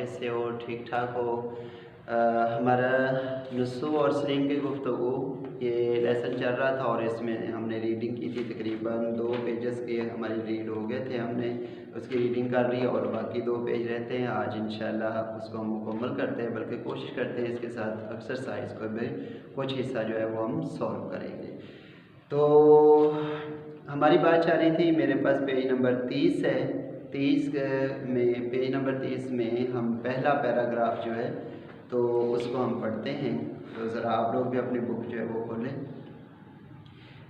खैरियत से हो, ठीक ठाक हो। हमारा नुस्ख़ और स्लिंग की गुफ्तगू ये लेसन चल रहा था और इसमें हमने रीडिंग की थी। तकरीबन 2 पेजेस के हमारी रीड हो गए थे, हमने उसकी रीडिंग कर ली और बाकी 2 पेज रहते हैं। आज इंशाल्लाह उसको हम मुकम्मल करते हैं, बल्कि कोशिश करते हैं इसके साथ एक्सरसाइज को भी कुछ हिस्सा जो है वो हम सॉल्व करेंगे। तो हमारी बात चल रही थी, मेरे पास पेज नंबर 30 है। 30 में पेज नंबर 30 में हम पहला पैराग्राफ जो है तो उसको हम पढ़ते हैं। तो ज़रा आप लोग भी अपनी बुक जो है वो खोलें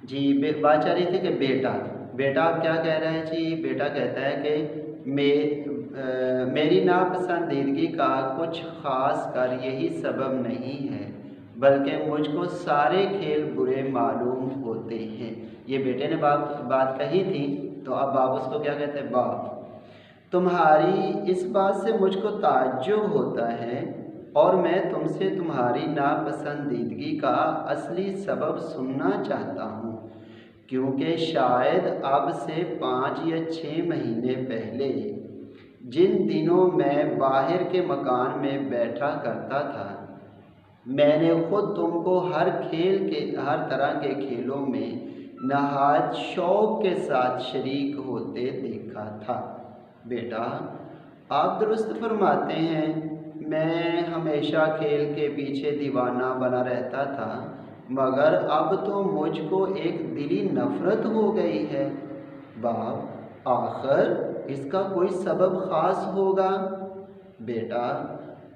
जी। बात चल रही थी कि बेटा आप क्या कह रहे हैं जी। बेटा कहता है कि मेरी नापसंदीदगी का कुछ ख़ास कर यही सबब नहीं है, बल्कि मुझको सारे खेल बुरे मालूम होते हैं। ये बेटे ने बात कही थी, तो अब बाप उसको क्या कहते हैं, बाप तुम्हारी इस बात से मुझको ताज्जुब होता है और मैं तुमसे तुम्हारी नापसंदीदगी का असली सबब सुनना चाहता हूँ, क्योंकि शायद अब से 5 या 6 महीने पहले जिन दिनों मैं बाहर के मकान में बैठा करता था, मैंने खुद तुमको हर तरह के खेलों में नहायत शौक़ के साथ शरीक होते देखा था। बेटा आप दुरुस्त फरमाते हैं, मैं हमेशा खेल के पीछे दीवाना बना रहता था, मगर अब तो मुझको एक दिली नफ़रत हो गई है। बाप आखिर इसका कोई सबब ख़ास होगा। बेटा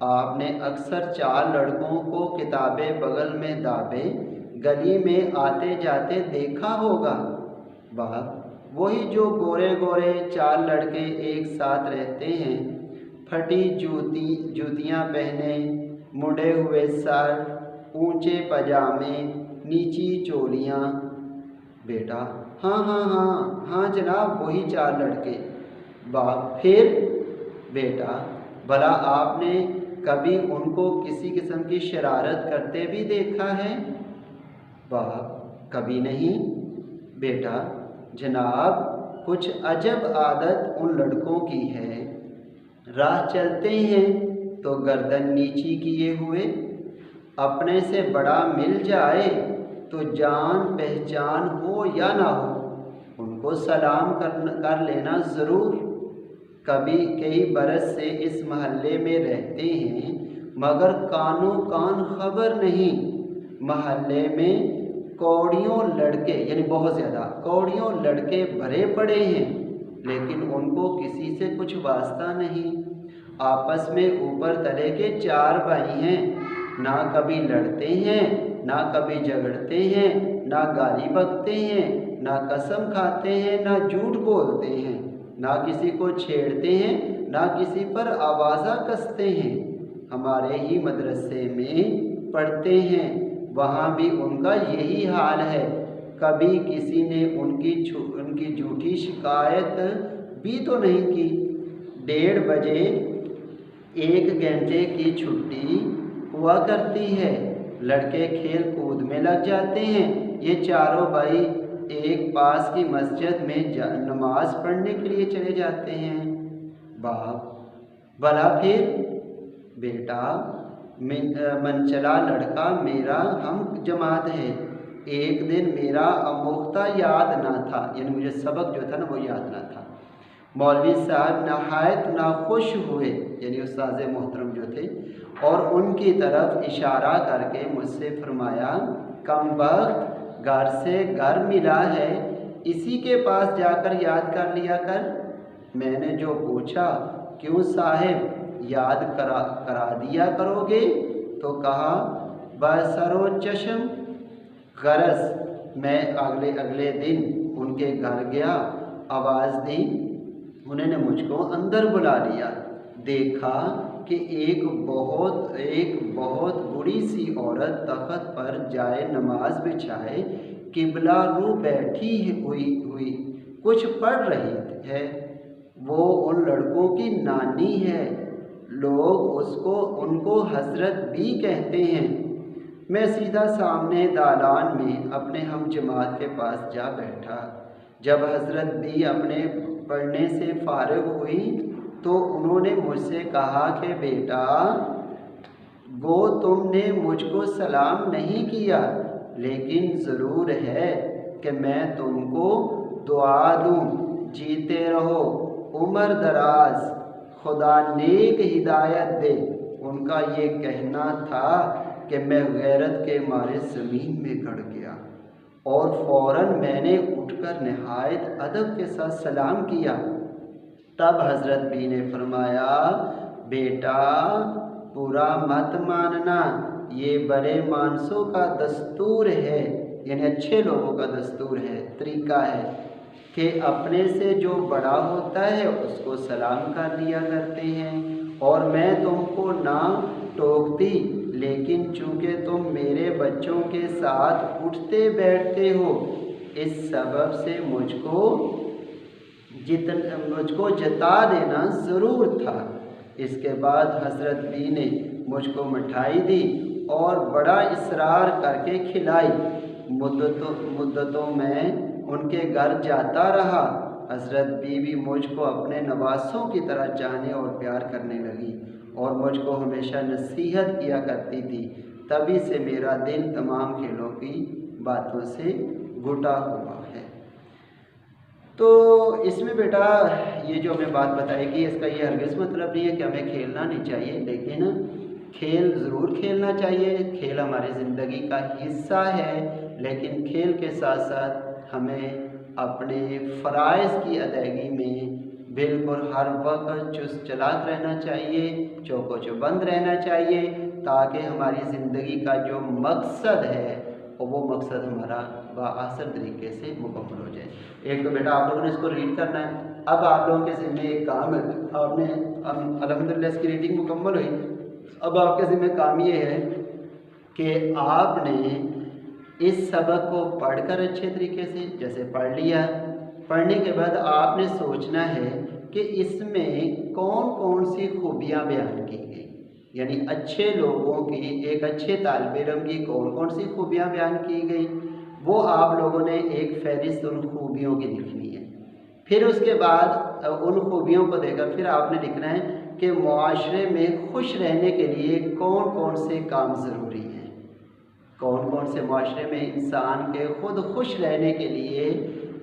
आपने अक्सर 4 लड़कों को किताबें बगल में दाबे गली में आते जाते देखा होगा। बाप वही जो गोरे गोरे 4 लड़के एक साथ रहते हैं, फटी जूतियाँ पहने, मुड़े हुए सर, ऊंचे पजामे, नीची चोलियाँ। बेटा हाँ जनाब, वही 4 लड़के। बाप फिर? बेटा भला आपने कभी उनको किसी किस्म की शरारत करते भी देखा है? बाप कभी नहीं। बेटा जनाब कुछ अजब आदत उन लड़कों की है, राह चलते हैं तो गर्दन नीची किए हुए, अपने से बड़ा मिल जाए तो जान पहचान हो या ना हो उनको सलाम कर लेना ज़रूर। कई बरस से इस महल्ले में रहते हैं, मगर कानो कान खबर नहीं। महल्ले में कौड़ियों लड़के, यानी बहुत ज़्यादा कौड़ियों लड़के भरे पड़े हैं, लेकिन उनको किसी से कुछ वास्ता नहीं। आपस में ऊपर तले के 4 भाई हैं, ना कभी लड़ते हैं, ना कभी झगड़ते हैं, ना गाली बकते हैं, ना कसम खाते हैं, ना झूठ बोलते हैं, ना किसी को छेड़ते हैं, ना किसी पर आवाज़ा कसते हैं। हमारे ही मदरसे में पढ़ते हैं, वहाँ भी उनका यही हाल है। कभी किसी ने उनकी झूठी शिकायत भी तो नहीं की। 1:30 बजे 1 घंटे की छुट्टी हुआ करती है, लड़के खेल कूद में लग जाते हैं। ये 4 भाई एक पास की मस्जिद में नमाज पढ़ने के लिए चले जाते हैं। बाप भला फिर? बेटा मनचला लड़का मेरा हम जमात है। एक दिन मेरा अमोख्ता याद ना था, यानी मुझे सबक जो था ना वो याद ना था। मौलवी साहब नहायत नाखुश हुए, यानी उस्ताद मोहतरम जो थे, और उनकी तरफ इशारा करके मुझसे फरमाया, कमबख्त घर से घर मिला है, इसी के पास जाकर याद कर लिया कर। मैंने जो पूछा, क्यों साहिब याद करा दिया करोगे? तो कहा बसरो चश्म। गरज मैं अगले दिन उनके घर गया, आवाज़ दी, उन्होंने मुझको अंदर बुला लिया। देखा कि एक बहुत बूढ़ी सी औरत तख्त पर जाए नमाज बिछाए किबला रू बैठी हुई कुछ पढ़ रही है। वो उन लड़कों की नानी है, लोग उनको हजरत भी कहते हैं। मैं सीधा सामने दालान में अपने हम जमात के पास जा बैठा। जब हजरत भी अपने पढ़ने से फारिग हुई تو انہوں نے مجھ سے کہا کہ بیٹا گو تم نے مجھ کو سلام نہیں کیا، لیکن ضرور ہے کہ میں تم کو دعا دوں، جیتے رہو، عمر دراز، خدا نیک ہدایت دے۔ ان کا یہ کہنا تھا کہ میں غیرت کے مارے زمین میں گڑ گیا اور فوراً میں نے اٹھ کر نہایت ادب کے ساتھ سلام کیا۔ تب حضرت بھی نے فرمایا بیٹا برا مت ماننا، یہ بڑے مانسوں کا دستور ہے، یعنی اچھے لوگوں کا دستور ہے، طریقہ ہے کہ اپنے سے جو بڑا ہوتا ہے اس کو سلام کر دیا کرتے ہیں، اور میں تم کو نہ ٹوکتی، لیکن چونکہ تم میرے بچوں کے ساتھ اٹھتے بیٹھتے ہو اس سبب سے مجھ کو جتا دینا ضرور تھا۔ اس کے بعد حضرت بی نے مجھ کو مٹھائی دی اور بڑا اصرار کر کے کھلائی۔ مدتوں میں ان کے گھر جاتا رہا۔ حضرت بی بھی مجھ کو اپنے نواسوں کی طرح چاہنے اور پیار کرنے لگی اور مجھ کو ہمیشہ نصیحت کیا کرتی تھی۔ تبھی سے میرا دل تمام کھیلوں کی باتوں سے گھٹا ہوا ہے۔ تو اس میں بیٹا یہ جو ہمیں بات بتائی گئی، اس کا یہ ہرگز مطلب نہیں ہے کہ ہمیں کھیلنا نہیں چاہیے، لیکن کھیل ضرور کھیلنا چاہیے۔ کھیل ہماری زندگی کا حصہ ہے، لیکن کھیل کے ساتھ ساتھ ہمیں اپنے فرائض کی ادائیگی میں بالکل ہر وقت چست چلاک رہنا چاہیے، چوک و چوبند رہنا چاہیے، تاکہ ہماری زندگی کا جو مقصد ہے وہ مقصد ہمارا باآثر طریقے سے مکمل ہو جائے۔ ایک تو بیٹا آپ لوگوں نے اس کو ریڈ کرنا ہے۔ اب آپ لوگوں کے ذمہ ایک کام ہے، آپ نے الحمدللہ اس کی ریڈنگ مکمل ہوئی، اب آپ کے ذمہ کام یہ ہے کہ آپ نے اس سبق کو پڑھ کر اچھے طریقے سے جیسے پڑھ لیا، پڑھنے کے بعد آپ نے سوچنا ہے کہ اس میں کون کون سی خوبیاں بیان کی گئی، یعنی اچھے لوگوں کی، ایک اچھے طالب علم کی کون کون سی خوبیاں بیان کی گئی، وہ آپ لوگوں نے ایک فہرست ان خوبیوں کی لکھنی ہے۔ پھر اس کے بعد ان خوبیوں کو دے کر پھر آپ نے لکھنا ہے کہ معاشرے میں خوش رہنے کے لیے کون کون سے کام ضروری ہیں، کون کون سے معاشرے میں انسان کے خود خوش رہنے کے لیے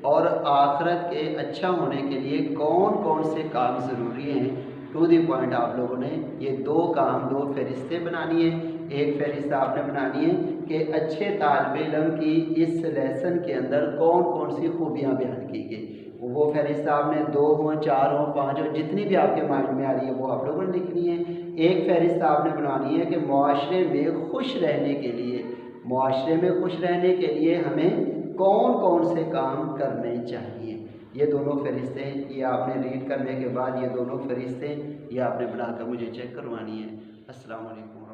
اور آخرت کے اچھا ہونے کے لیے کون کون سے کام ضروری ہیں۔ ٹو دی پوائنٹ آپ لوگوں نے یہ دو فہرستیں بنانی ہیں۔ ایک فہرست آپ نے بنانی ہے کہ اچھے طالب علم کی اس لیسن کے اندر کون کون سی خوبیاں بیان کی گئی، وہ فہرست آپ نے 2 ہوں، 4 ہوں، 5 ہوں، جتنی بھی آپ کے مائنڈ میں آ رہی ہے وہ آپ لوگوں نے لکھنی ہے۔ ایک فہرست آپ نے بنانی ہے کہ معاشرے میں خوش رہنے کے لیے ہمیں کون کون سے کام کرنے چاہیے۔ یہ دونوں فہرستیں یہ آپ نے ریڈ کرنے کے بعد یہ دونوں فہرستیں یہ آپ نے بنا کر مجھے چیک کروانی ہے۔ السلام علیکم۔